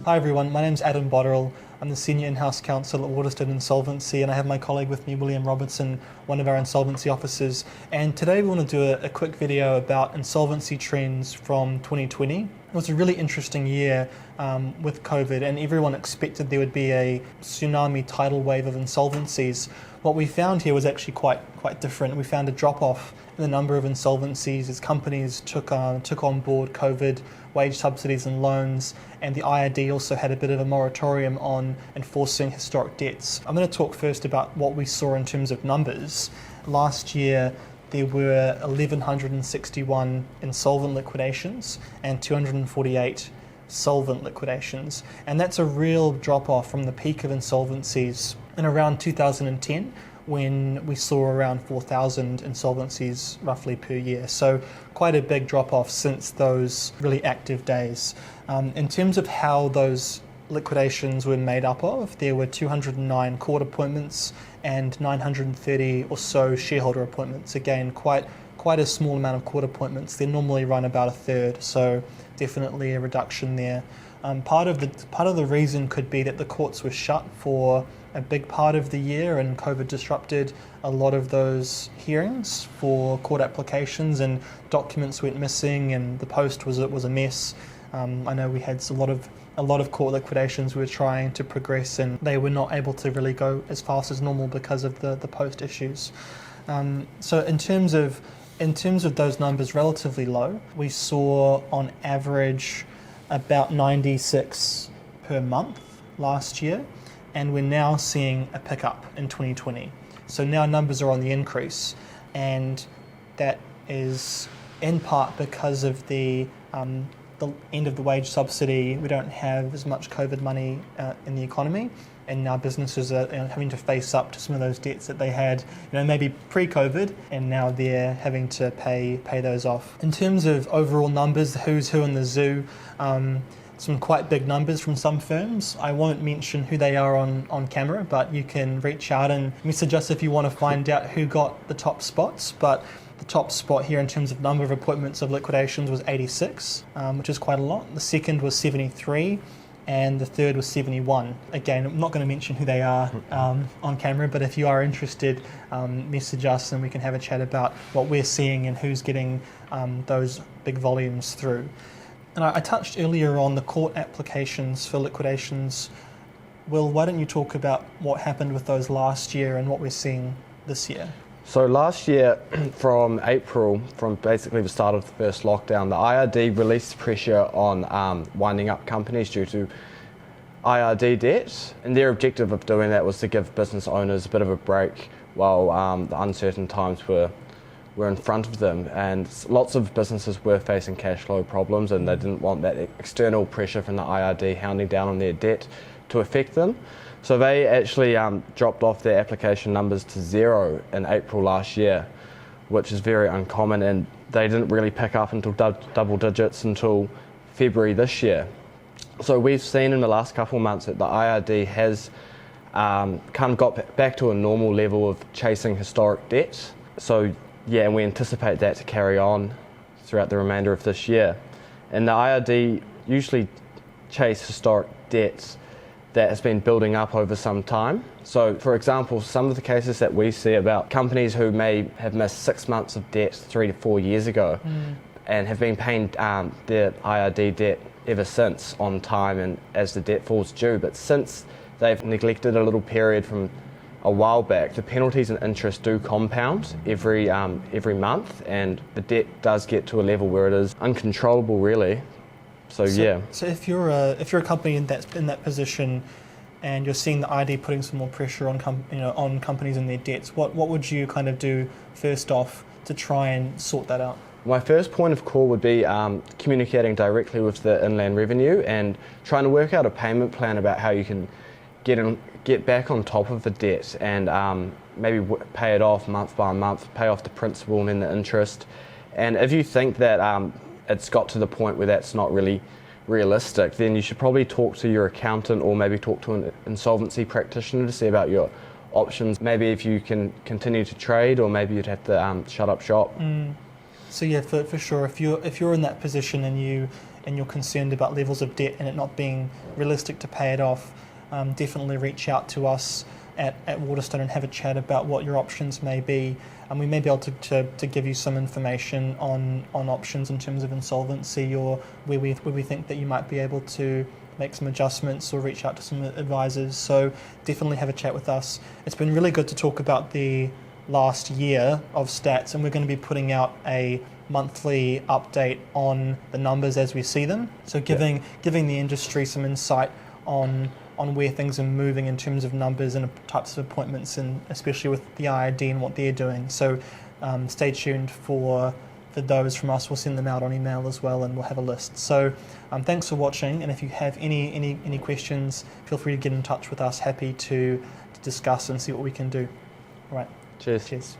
Hi everyone, my name's Adam Botterill. I'm the Senior In-House Counsel at Waterstone Insolvency, and I have my colleague with me, William Robertson, one of our insolvency officers. And today we want to do a quick video about insolvency trends from 2020. It was a really interesting year with COVID, and everyone expected there would be a tsunami tidal wave of insolvencies. What we found here was actually quite different. We found a drop-off in the number of insolvencies as companies took on board COVID, wage subsidies and loans, and the IRD also had a bit of a moratorium on enforcing historic debts. I'm going to talk first about what we saw in terms of numbers. Last year there were 1,161 insolvent liquidations and 248 solvent liquidations, and that's a real drop-off from the peak of insolvencies in around 2010, when we saw around 4,000 insolvencies roughly per year. So quite a big drop-off since those really active days. In terms of how those liquidations were made up of, there were 209 court appointments and 930 or so shareholder appointments. Again, quite a small amount of court appointments. They normally run about a third, so definitely a reduction there. Part of the reason could be that the courts were shut for a big part of the year, and COVID disrupted a lot of those hearings for court applications, and documents went missing, and the post was a mess. I know we had a lot of court liquidations we were trying to progress, and they were not able to really go as fast as normal because of the post issues. So in terms of those numbers, relatively low. We saw on average about 96 per month last year, and we're now seeing a pickup in 2020. So now numbers are on the increase, and that is in part because of the end of the wage subsidy. We don't have as much COVID money in the economy, and now businesses are having to face up to some of those debts that they had, maybe pre-COVID, and now they're having to pay those off. In terms of overall numbers, the who's who in the zoo, some quite big numbers from some firms. I won't mention who they are on camera, but you can reach out and message us if you want to find out who got the top spots. But the top spot here in terms of number of appointments of liquidations was 86, which is quite a lot. The second was 73, and the third was 71. Again, I'm not going to mention who they are on camera, but if you are interested, message us and we can have a chat about what we're seeing and who's getting those big volumes through. And I touched earlier on the court applications for liquidations. Will, why don't you talk about what happened with those last year and what we're seeing this year? So last year, from April, from basically the start of the first lockdown, the IRD released pressure on winding up companies due to IRD debt. And their objective of doing that was to give business owners a bit of a break while the uncertain times were in front of them, and lots of businesses were facing cash flow problems, and they didn't want that external pressure from the IRD hounding down on their debt to affect them. So they actually dropped off their application numbers to 0 in April last year, which is very uncommon, and they didn't really pick up until double digits until February this year. So we've seen in the last couple of months that the IRD has kind of got back to a normal level of chasing historic debt. So yeah, and we anticipate that to carry on throughout the remainder of this year. And the IRD usually chase historic debts that has been building up over some time. So, for example, some of the cases that we see about companies who may have missed 6 months of debt 3 to 4 years ago and have been paying their IRD debt ever since on time and as the debt falls due. But since they've neglected a little period from a while back, the penalties and interest do compound every month, and the debt does get to a level where it is uncontrollable, really. So yeah. So if you're a company in that position, and you're seeing the IRD putting some more pressure on companies and their debts, what would you kind of do first off to try and sort that out? My first point of call would be communicating directly with the Inland Revenue and trying to work out a payment plan about how you can get back on top of the debt and maybe pay it off month by month, pay off the principal and then the interest. And if you think that it's got to the point where that's not really realistic, then you should probably talk to your accountant or maybe talk to an insolvency practitioner to see about your options. Maybe if you can continue to trade, or maybe you'd have to shut up shop. So yeah, for sure, if you're in that position and and you're concerned about levels of debt and it not being realistic to pay it off, definitely reach out to us at Waterstone and have a chat about what your options may be. And we may be able to give you some information on options in terms of insolvency, or where we think that you might be able to make some adjustments or reach out to some advisors. So definitely have a chat with us. It's been really good to talk about the last year of stats, and we're going to be putting out a monthly update on the numbers as we see them. So giving the industry some insight on where things are moving in terms of numbers and types of appointments, and especially with the IRD and what they're doing. So stay tuned for those from us. We'll send them out on email as well, and we'll have a list. So thanks for watching, and if you have any questions, feel free to get in touch with us. Happy to discuss and see what we can do. All right. Cheers. Cheers.